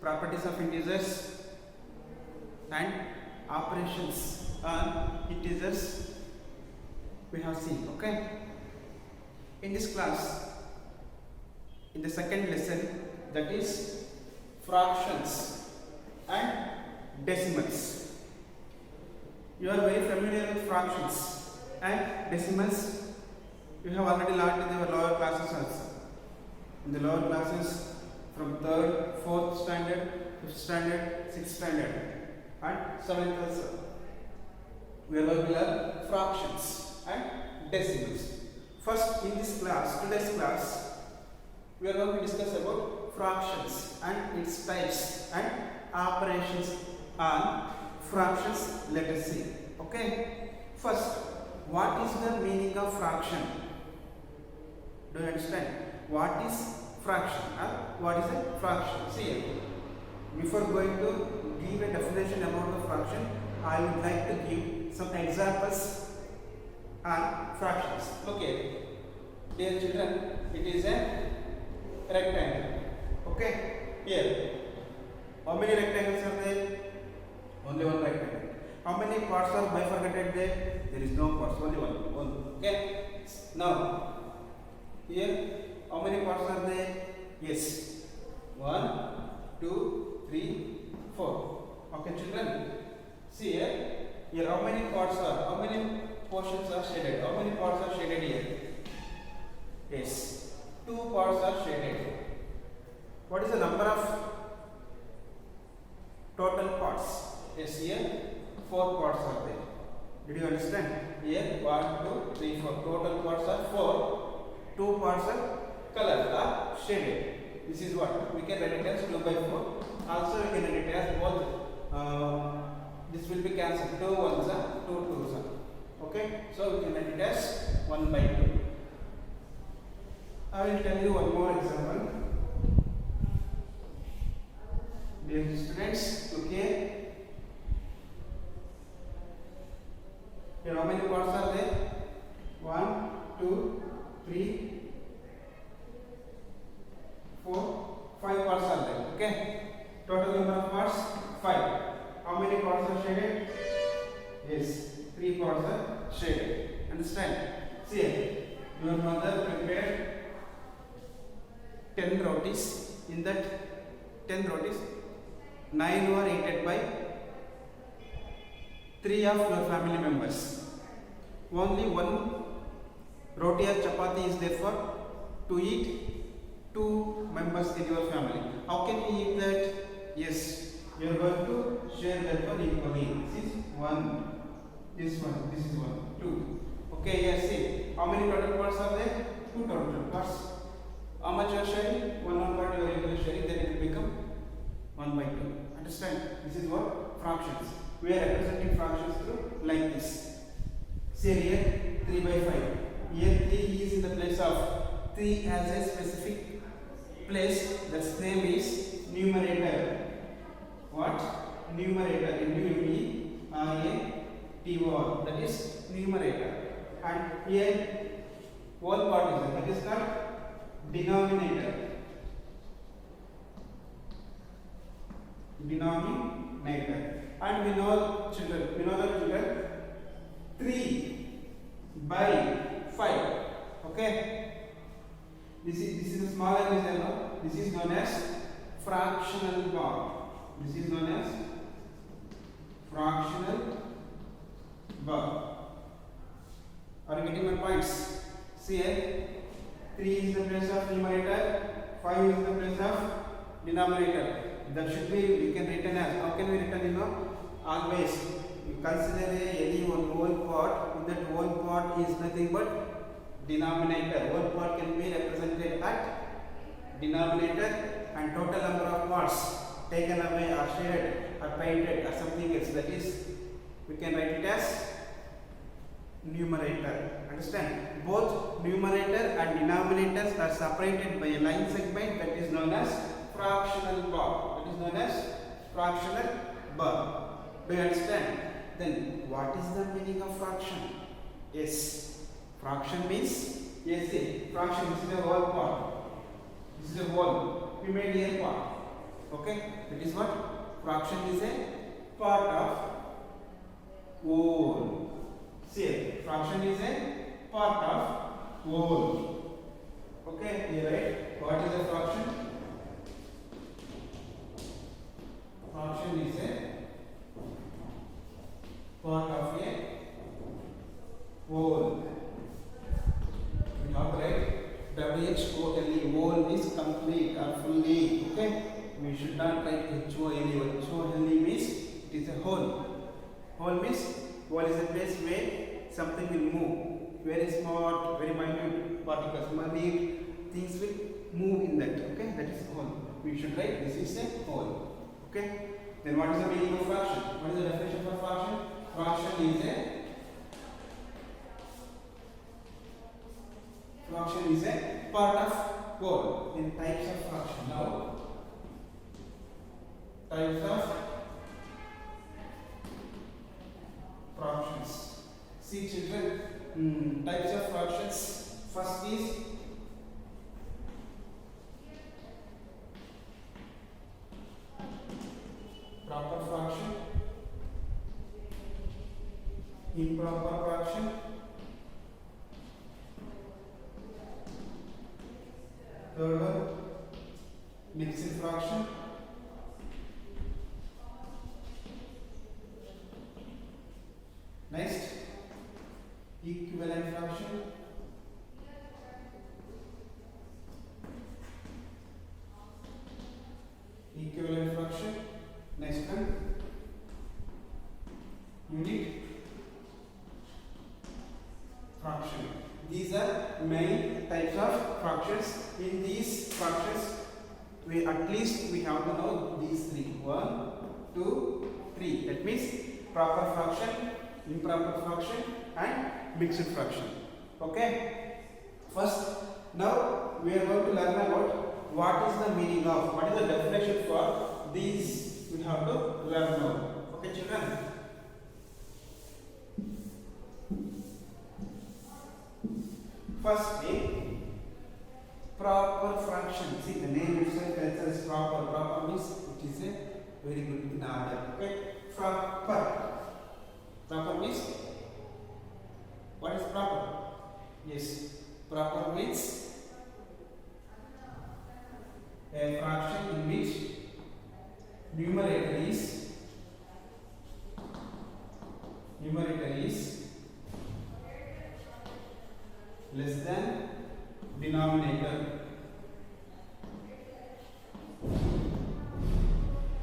properties of integers and operations on integers we have seen. Okay, in this class, in the second lesson, that is fractions and decimals. You are very familiar with fractions and decimals. You have already learned in your lower classes also. In the lower classes from 3rd, 4th standard, 5th standard, 6th standard and 7th also. We are going to learn fractions and decimals. First, in this class, today's class, we are going to discuss about fractions and its types and operations on fractions. Let us see. Okay. First, what is the meaning of fraction? Do you understand? What is fraction? What is a fraction? See, before going to give a definition about the fraction, I would like to give some examples on fractions. Look here, dear children, it is a rectangle. Okay, here, how many rectangles are there? Only one rectangle. How many parts are bifurcated there? There is no parts, only one. Okay, now here, how many parts are there? Yes, 1, 2, 3, 4. Okay, children, see here. Here, how many parts are? How many portions are shaded? How many parts are shaded here? Yes, 2 parts are shaded. What is the number of total parts? Yes, here 4 parts are there. Did you understand? Here 1, 2, 3, 4. Total parts are 4. 2 parts are colored, are shaded. This is what we can write it as 2 by 4. Also, we can write it as both. This will be cancelled. 2 ones are 2 twos are. Okay, so we can write it as 1 by 2. I will tell you one more example. Dear students, look here. Here, how many parts are there? 1, 2, 3, 4, 5 parts are there. Okay. Total number of parts 5. How many parts are shaded? Yes, 3 parts are shaded. Understand? See here. Your mother prepared 10 rotis. In that 10 rotis, 9 were eaten by 3 of your family members. Only 1 roti or chapati is there for to eat 2 members in your family. How can we eat that? Yes, you are going to share that one equally. This is 1, this is 1, 2. Okay, yes, see. How many total parts are there? 2 total parts. How much you are sharing? 1 part you are equally sharing, then it will become 1 by 2. Understand? This is what? Fractions. We are representing fractions through like this. See here, 3 by 5. Here 3 is in the place of 3 has a specific place. That's name is numerator. What? Numerator. N-U-M-E-R-A-T-O-R. That is numerator. And here whole part is there. That is called denominator. Denominator. And we know children, 3 by 5. Okay. This is the smaller is there, no? This is known as fractional bar. This is known as fractional bar. Are you getting my points? See here, 3 is the place of numerator, 5 is the place of denominator. That should be, we can written as, how can we written, always, you consider any one whole part, in that whole part is nothing but denominator. Whole part can be represented at denominator and total number of parts taken away or shaded or painted or something else, that is, we can write it as numerator. Understand? Both numerator and denominators are separated by a line segment that is known as fractional bar. That is known as fractional bar. Do you understand? Then what is the meaning of fraction? Yes, fraction means, yes, see, fraction, this is a whole part. This is a whole. We made here part. Okay, it is what? Fraction is a part of whole. See, fraction is a part of whole. Okay, here right. What is a fraction? Fraction is a part of a whole. We have to write WHOLE. Whole means complete or fully. Okay, we should not write HOLE. HOLE means it is a whole. Whole means whole is a place where something will move. Very small, very minute particles, minute things will move in that. Okay, that is whole. We should write this is a whole. Okay. Then what is the meaning of fraction? What is the definition for fraction? Fraction is a part of whole. In types of fraction. Now, types of fractions. See children, types of fractions. First is proper fraction, improper fraction, third one mixed fraction, next equivalent fraction, next one unit fraction. These are main types of fractions. In these fractions, we at least we have to know these three. 1, 2, 3. That means proper fraction, improper fraction, and mixed fraction. Okay. First, now we are going to learn about what is the meaning of, what is the definition for these. We have to learn now. Okay, children. Firstly, proper fraction. See, the name itself tells us proper. Proper means it is a very good in order. Okay, proper. Proper means what is proper? Yes, proper means a fraction in which numerator is less than denominator.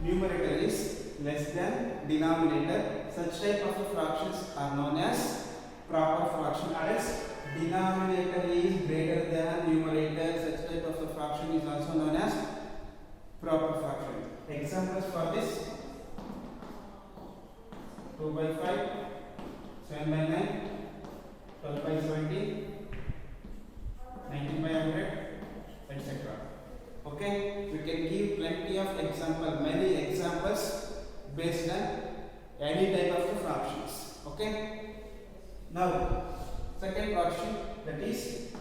Numerator is less than denominator. Such type of fractions are known as proper fraction. As denominator is greater than numerator, such type of fraction is also known as proper fraction. Examples for this: 2 by 5, 7 by 9, 12 by 70, 19 by 100, etc. Okay, we can give plenty of examples, many examples based on any type of fractions. Okay. Now, second fraction, that is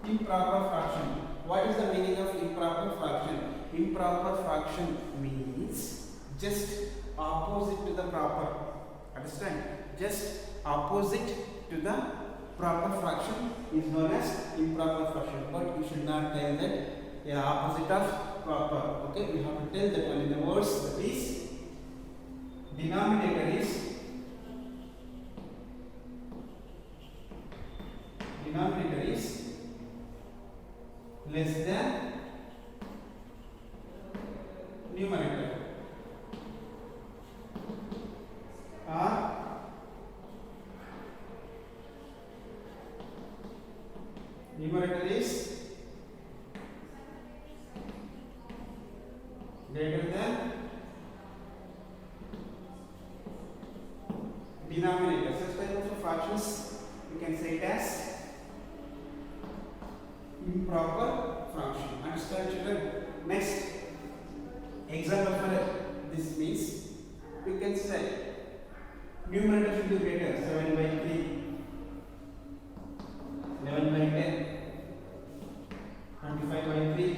improper fraction. What is the meaning of improper fraction? Improper fraction means just opposite to the proper. Understand? Just opposite to the proper fraction is known as improper fraction. But you should not tell that opposite of proper. Okay, we have to tell that one in the words. That is, denominator is less than numerator, or numerator is greater than denominator. Such type of fractions you can say it as improper fraction. Understand, children? Next example for this means you can say numerator should be greater. 7 by 3, 11 by 10, 25 by 3,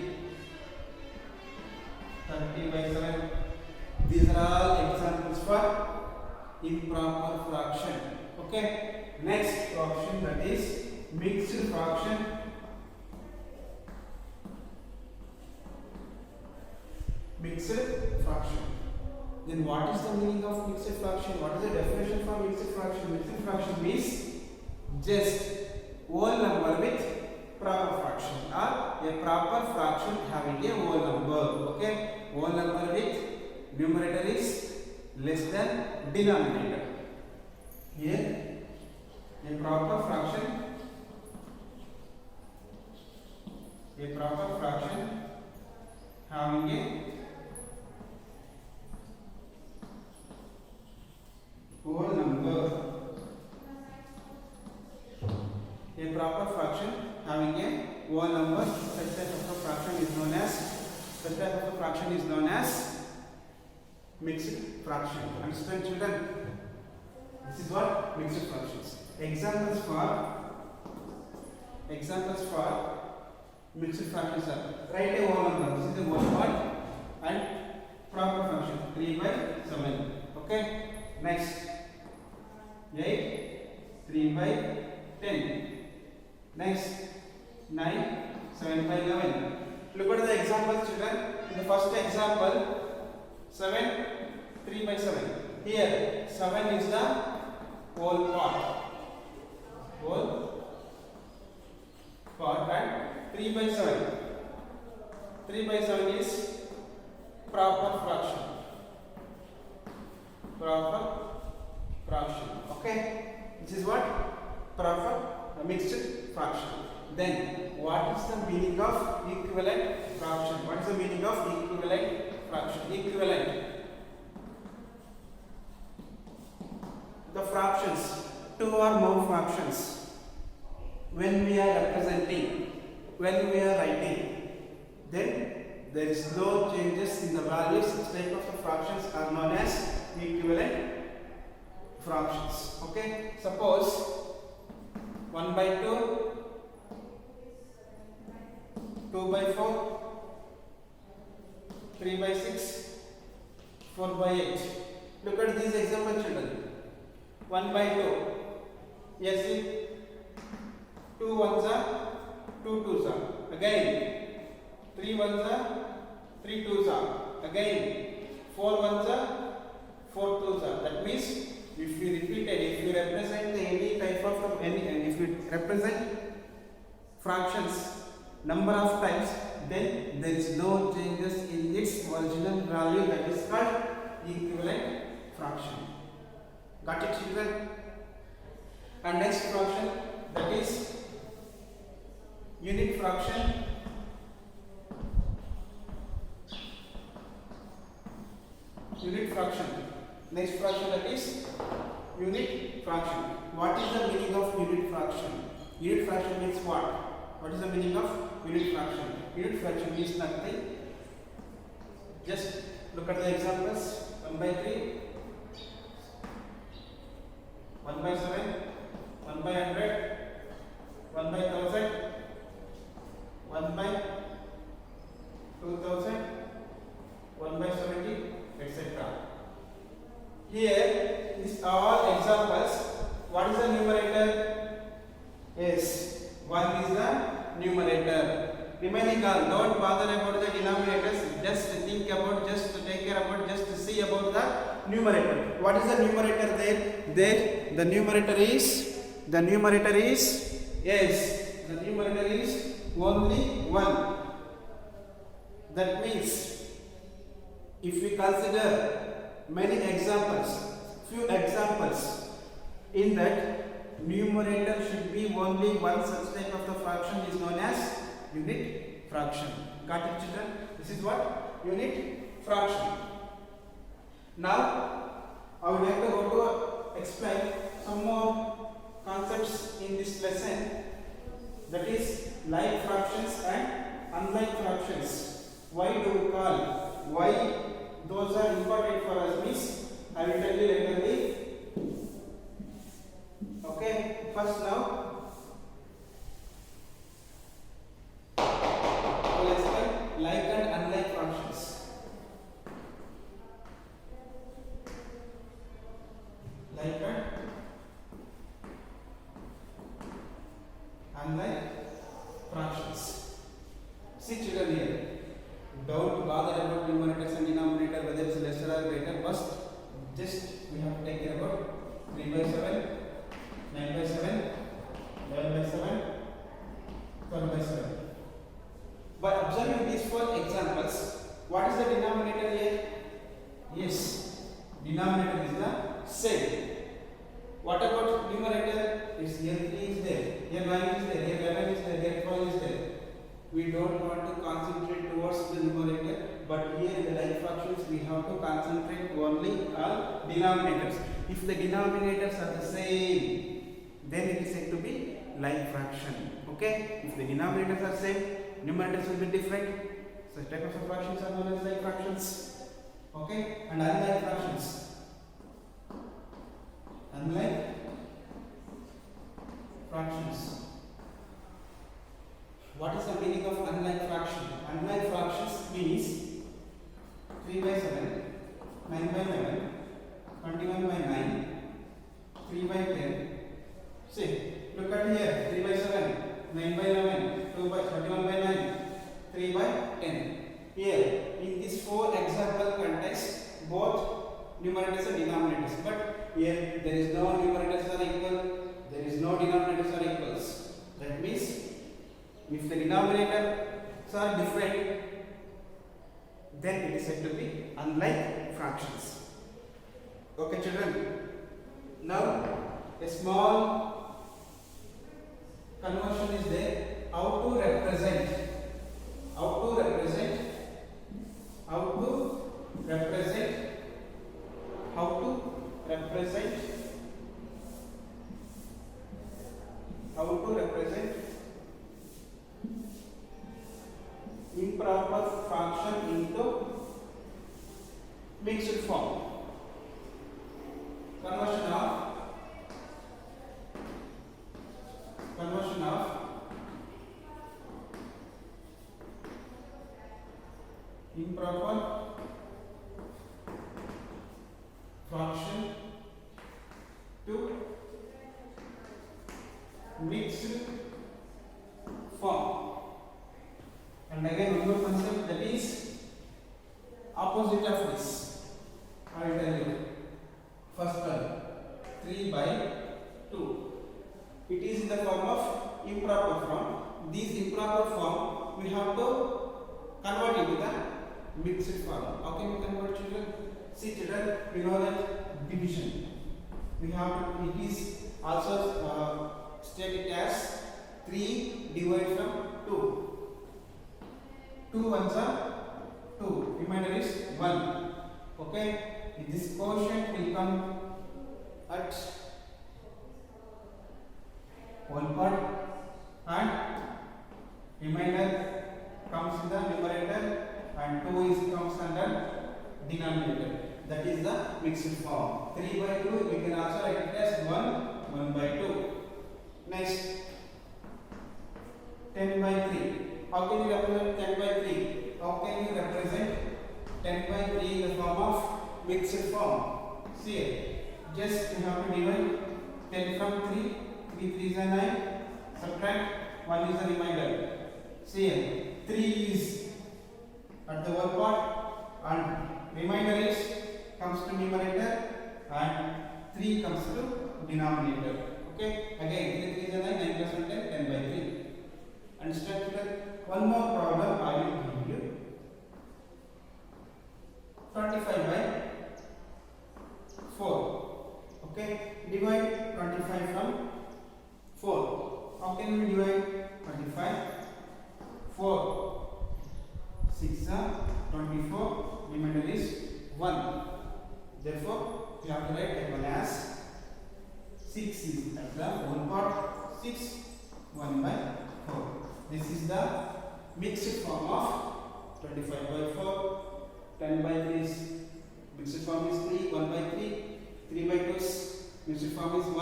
30 by 7. These are all examples for improper fraction. Okay. Next fraction, that is mixed fraction. Mixed fraction. Then what is the meaning of mixed fraction? What is the definition for mixed fraction? Mixed fraction means just whole number with proper fraction, or a proper fraction having a whole number. Okay, whole number with numerator is less than denominator. Here a proper fraction having a whole number. A proper fraction having a whole number. Such type of a fraction is known as mixed fraction. Understand, children? This is what mixed fractions. Examples for mixed fractions are: write a whole number. This is the whole part, and proper fraction 3 by 7. Okay. Next, 8 3 by 10. Next, 9 7 by 11. Look at the examples, children. In the first example, 7 3 by 7. Here 7 is the whole part, and 3 by 7. 3 by 7 is proper fraction. Okay, this is what proper mixed fraction. Then what is the meaning of equivalent fraction? What is the meaning of equivalent fraction? Equivalent, the fractions, two or more fractions, when we are representing, when we are writing, then there is no changes in the values. Such type of the fractions are known as equivalent fractions. Okay, suppose 1 by 2, 2 by 4, 3 by 6, 4 by 8. Look at these example, children. 1 by 2. Yes, see, 2 ones are 2 twos are. Again, 3 ones are 3 twos are. Again, 4 ones are 4 twos are. That means if you repeat it, if you represent any type of if you represent fractions number of times, then there is no changes in its original value. That is called equivalent fraction. Got it, children? And next fraction, that is unit fraction. Unit fraction. Next fraction, that is unit fraction. What is the meaning of unit fraction? Unit fraction means what? What is the meaning of unit fraction? Unit fraction means nothing. Just look at the examples. 1 by 3, 1 by 7, 1 by 100, 1 by 1000, 1 by 2000, 1 by 70, etc. Here, these are all examples. What is the numerator? Yes, 1 is the numerator. Remaining all, don't bother about the denominators. Just think about, just take care about, just see about the numerator. What is the numerator there? There, the numerator is, yes, the numerator is only 1. That means, if we consider many examples, few examples, in that numerator should be only one. Such type of the fraction is known as unit fraction. Got it, children? This is what? Unit fraction. Now, I would like to go to explain some more concepts in this lesson, that is like fractions and unlike fractions. Why do we call? Why those are important for us means I will tell you later. Okay, first now we'll explain like and unlike fractions. in the like fractions we have to concentrate only on denominators. If the denominators are the same, then it is said to be like fraction. Okay, if the denominators are same, numerators will be different. Such type of fractions are known as like fractions. Okay, and unlike fractions. Unlike fractions. What is the meaning of unlike fraction? Unlike fractions means 3 by 7, 9 by 11, 21 by 9, 3 by 10. See, look at here, 3 by 7, 9 by 11, 2 by 21 by 9, 3 by 10. Here, in this 4 example context, both numerators and denominators. But here, there is no numerators are equal, there is no denominators are equals. That means, if the denominators are different, then it is said to be unlike fractions. Okay, children. Now, a small conversion is there. How to represent improper fraction into mixed form. Conversion of improper fraction to mixed form. And again one more concept, that is opposite of this. I will tell you. First one, 3 by 2. It is in the form of improper form. This improper form we have to convert into the mixed form. How can we convert, children? See, children, we know that division. We have to, it is also stated as 3 divided from 2. 2 ones are 2. Remainder is 1. Okay. This quotient will come at 1 part and remainder comes in the numerator and 2 comes under denominator. That is the mixed form. 3 by 2 we can also write it as 1 by 2. Next, 10 by 3. How can you represent 10 by 3? How can you represent 10 by 3 in the form of mixed form? See here, just you have to divide 10 from 3, 3 3s are 9, subtract 1 is the remainder. See here, 3 is at the one part and remainder is comes to numerator and 3 comes to denominator. Okay, again 3 3s are 9, 9 plus 1 10, 10 by 3. Understand, children? One more problem I will give you. 25 by 4. Okay, divide 25 from 4. How can we divide 25? 4 6 are 24, remainder is 1. Therefore, we have to write that one as 6 is at the whole part, 6 1 by 4. This is the mixed form of 25 by 4. 10 by 3 is mixed form is 3, 1 by 3, 3 by 2 is mixed form is 1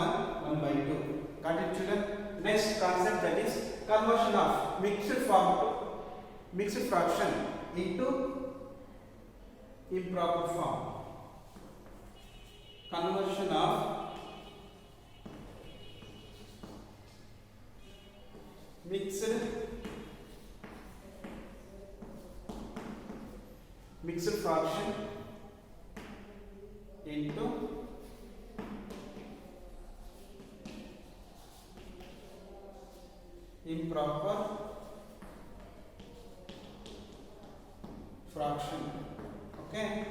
by 2. Got it, children? Next concept, that is conversion of mixed form to mixed fraction into improper form. Conversion of mixed fraction into improper fraction. Okay.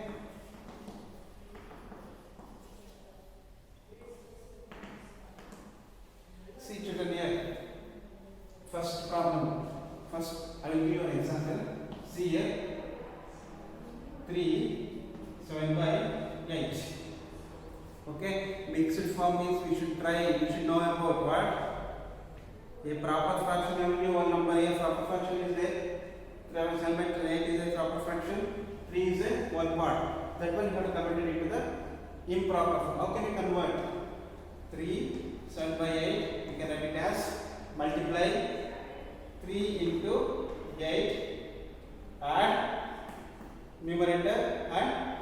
See, children, here first problem. First I will give you an example. See here, 3, 7 by 8. Okay, mixed form means we should know about what? A proper fraction only one number, a proper fraction is there. 7 by 8 is a proper fraction, 3 is a one part. That one you have to convert it into the improper form. How can you convert? 3, 7 by 8, you can write it as multiply 3 into 8, add numerator and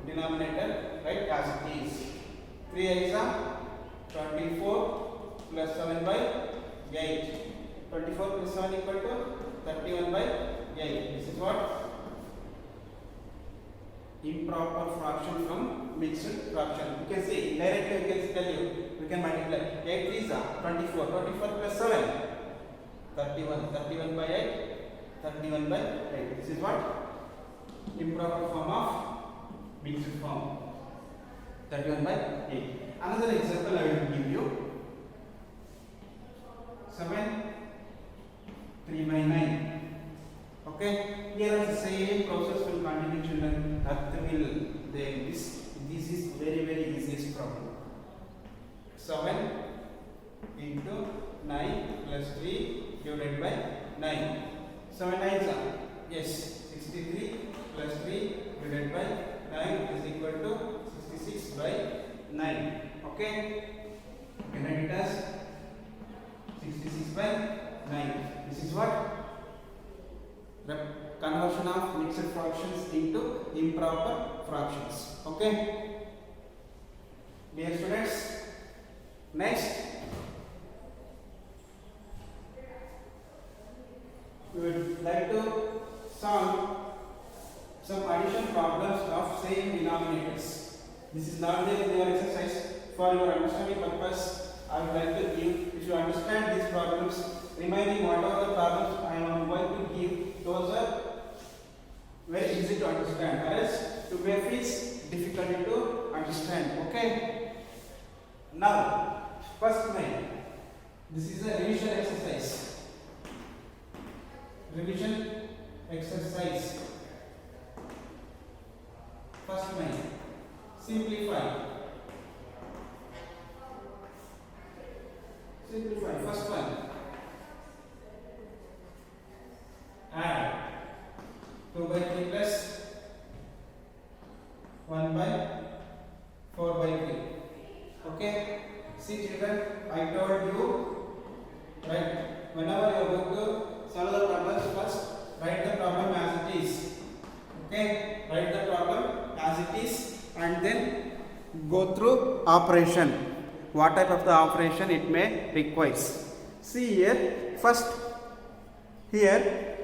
denominator, right, as it is. 3 is 24 plus 7 by 8. 24 plus 7 equal to 31 by 8. This is what? Improper fraction from mixed fraction. You can see directly, we can tell you, we can multiply 8 is 24, 24 plus 7 31, 31 by 8, 31 by 8. This is what? Improper form of mixed form, 31 by 8. Another example I will give you. 7, 3 by 9. Okay, here the same process will continue, children. This is very easiest problem. 7 into 9 plus 3 divided by 9. 7 9s are, yes, 63 plus 3 divided by 9 is equal to 66 by 9. Okay, you can write it as 66 by 9. This is what? The conversion of mixed fractions into improper fractions. Okay, dear students, next we would like to solve some addition problems of same denominators. This is not there in your exercise. For your understanding purpose, I would like to give, if you understand these problems, remaining whatever the problems I am going to give, those are very easy to understand, whereas to make it difficult to understand. Okay, now first main, this is a revision exercise. Revision exercise. First main, simplify. First one, add 2 by 3 plus 1 by 4 by 3. Okay, see children, I told you, right, whenever you are going to solve the problems, first write the problem as it is. Okay, write the problem as it is and then go through operation, what type of the operation it may requires. See here, first here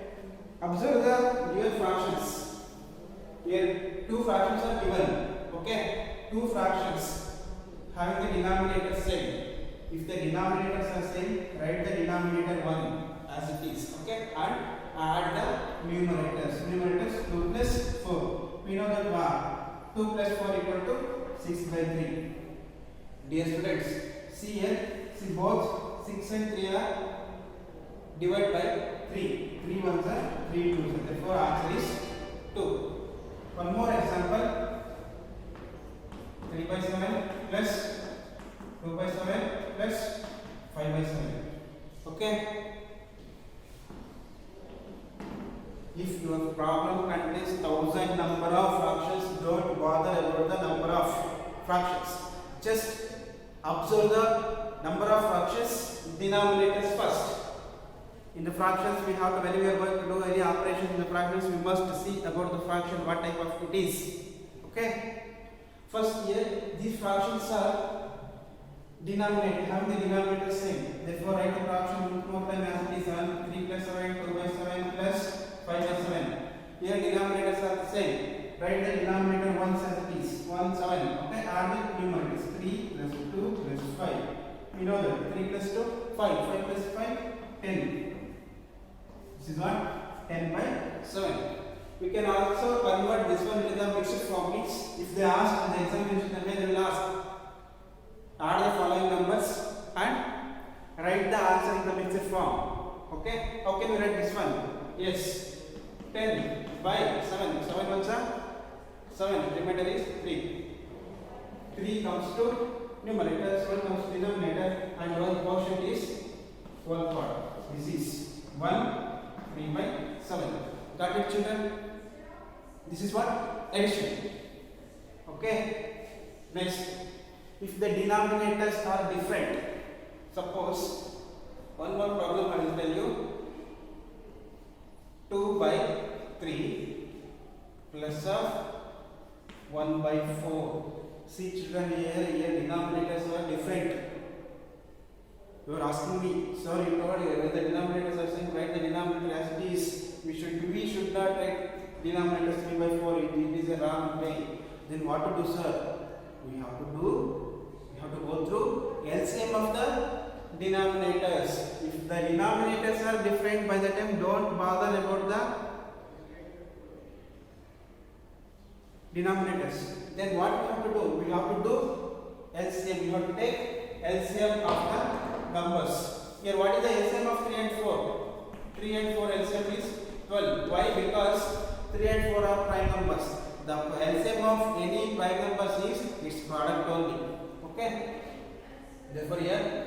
observe the given fractions. Here two fractions are given. Okay, two fractions having the denominator same. If the denominators are same, write the denominator 1 as it is. Okay, and add the numerators. Numerators 2 plus 4. We know that 2 plus 4 equal to 6 by 3. Dear students, see here, see both 6 and 3 are divided by 3. 3 ones are 3 twos. Therefore, answer is 2. One more example. 3 by 7 plus 2 by 7 plus 5 by 7. Okay. If your problem contains 1000 number of fractions, don't bother about the number of fractions. Just observe the number of fractions, denominators first. In the fractions, we have to, when we are going to do any operation in the fractions, we must see about the fraction, what type of it is. Okay. First here, these fractions are denominator, having the denominator same. Therefore, write the fraction more time as it is 3 plus 7, 2 by 7 plus 5 by 7. Here denominators are the same. Write the denominator once as it is. 1, 7. Okay, add the numerators. 3 plus 2 plus 5. We know that 3 plus 2, 5. 5 plus 5, 10. This is what? 10 by 7. We can also convert this one into the mixed form. If they ask in the examination, then they will ask, add the following numbers and write the answer in the mixed form. Okay? How can we write this one? Yes. 10 by 7. 7 1 7. Remainder is 3. 3 comes to numerator, 7 comes to denominator, and one quotient is 1 part. This is 1, 3 by 7. Got it, children? This is what? Addition. Okay. Next, if the denominators are different, suppose one more problem I will tell you. 2 by 3 plus of 1 by 4. See children, here denominators are different. You are asking me, sir, you told when the denominators are same, write the denominator as it is. We should not write denominators 3 by 4. It is a wrong way. Then what to do, sir? We have to go through LCM of the denominators. If the denominators are different, by the time don't bother about the denominators. Then what we have to do? We have to do LCM. We have to take LCM of the numbers. Here, what is the LCM of 3 and 4? 3 and 4 LCM is 12. Why? Because 3 and 4 are prime numbers. The LCM of any prime numbers is its product only. Okay. Therefore, here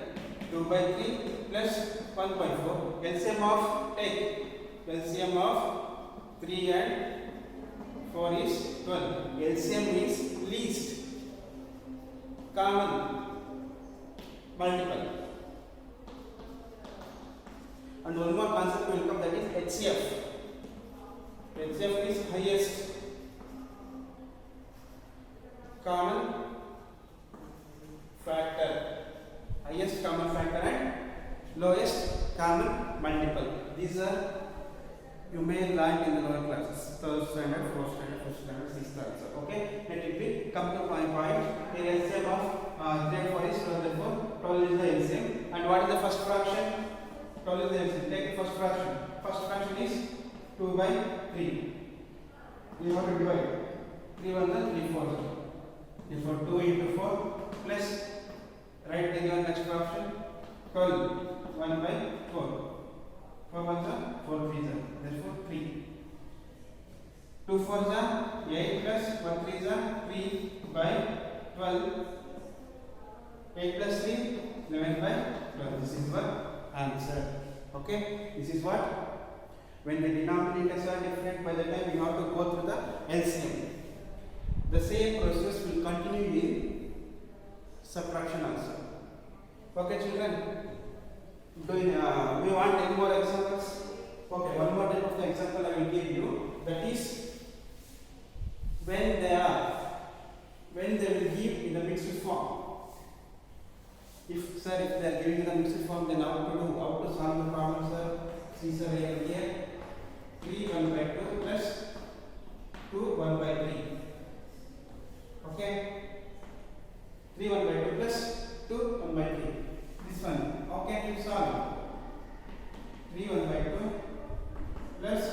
2 by 3 plus 1 by 4. LCM of LCM of 3 and 4 is 12. LCM is least common multiple. And one more concept will come, that is HCF. HCF is highest common factor. Highest common factor and lowest common multiple. These are you may learn in the lower classes, 3rd standard, 4th standard, 5th standard, 6th standard. Okay, let it be come to my point. Here LCM of 3 and 4 is 12, therefore 12 is the LCM. And what is the first fraction? 12 is the LCM. Take the first fraction. First fraction is 2 by 3. You have to divide. 3 1 3 4. Therefore 2 into 4 plus, write the given next fraction, 12 1 by 4. 4 1 4 3 therefore 3. 2 4 8 plus 1 3 3 by 12. 8 plus 3 11 by 12. This is what answer. Okay, this is what, when the denominators are different, by the time you have to go through the LCM. The same process will continue in subtraction also. Okay, children. We want any more examples? Okay, one more type of the example I will give you. That is when they will give in the mixed form. If they are giving in the mixed form, then how to solve the problem, sir? See, sir, here 3 1 by 2 plus 2 1 by 3. Okay, 3 1 by 2 plus 2 1 by 3. This one, how can you solve? 3 1 by 2 plus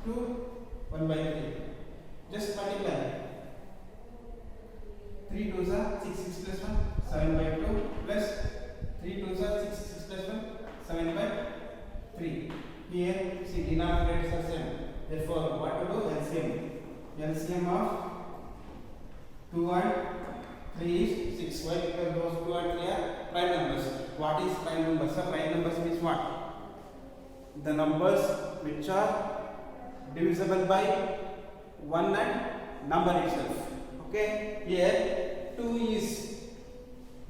2 1 by 3. Just multiply. 3 2s are 6 6 plus 1 7 by 2 plus 3 2s are 6 6 plus 1 7 by 3. Here, see, denominators are same. Therefore, what to do? LCM. LCM of 2 and 3 is 6. Why? Because those 2 and 3 are prime numbers. What is prime numbers? So, prime numbers means what? The numbers which are divisible by 1 and number itself. Okay? Here 2 is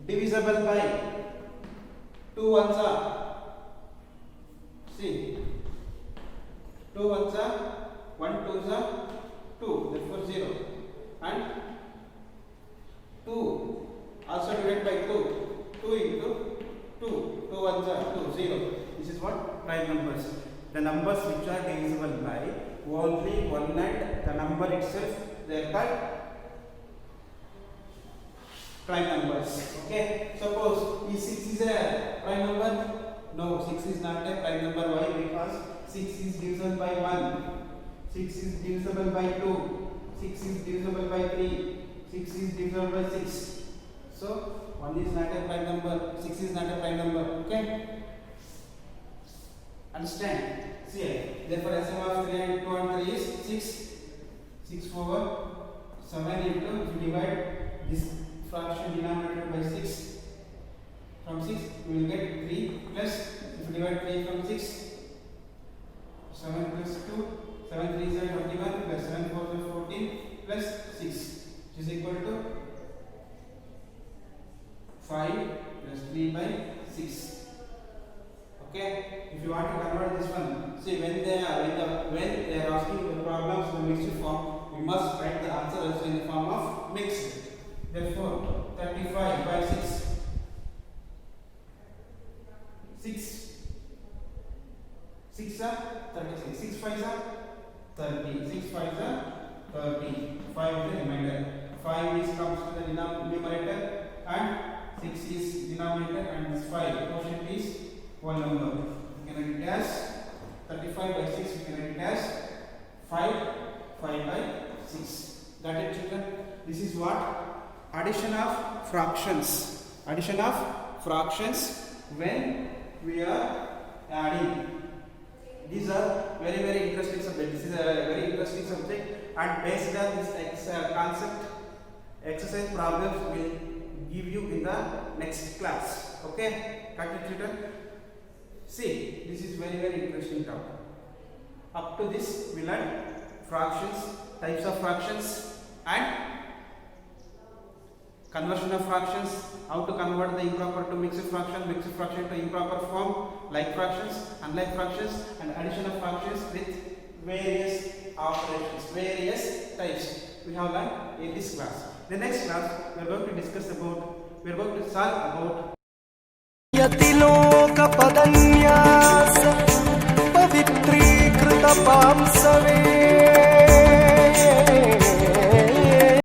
divisible by 2 ones are, see, 2 ones are 1 2s are 2, therefore 0. And 2 also divided by 2. 2 into 2. 2 ones are 2, 0. This is what? Prime numbers. The numbers which are divisible by only 1 and the number itself, they are called prime numbers. Okay. Suppose is 6 is a prime number? No, 6 is not a prime number. Why? Because 6 is divisible by 1. 6 is divisible by 2. 6 is divisible by 3. 6 is divisible by 6. So 1 is not a prime number. 6 is not a prime number. Okay. Understand? See, therefore LCM of 3 and 2 and 3 is 6. 6 4 7 into, if you divide this fraction denominator by 6, from 6 we will get 3 plus, if you divide 3 from 6, 7 plus 2, 7 3 is 21 plus 7 4 is 14 plus 6, which is equal to 5 plus 3 by 6. Okay, if you want to convert this one, see when they are asking the problems in the mixed form, we must write the answer also in the form of mixed. Therefore, 35 by 6, 6 are 36, 6 5 are 30, 6 5 are 30, 5 is the remainder, 5 is comes to the numerator and 6 is denominator and this 5 quotient is whole number. You can write it as 35 by 6, you can write it as 5 by 6. Got it, children? This is what? Addition of fractions. Addition of fractions when we are adding. These are very interesting subject. This is a very interesting subject, and based on this concept, exercise problems will give you in the next class. Okay, got it, children? See, this is very interesting topic. Up to this, we learn fractions, types of fractions, and conversion of fractions, how to convert the improper to mixed fraction to improper form, like fractions, unlike fractions, and addition of fractions with various operations, various types we have learned in this class. The next class we are going to solve about यतिलोकपदन्यास पवित्रीकृत पांसवे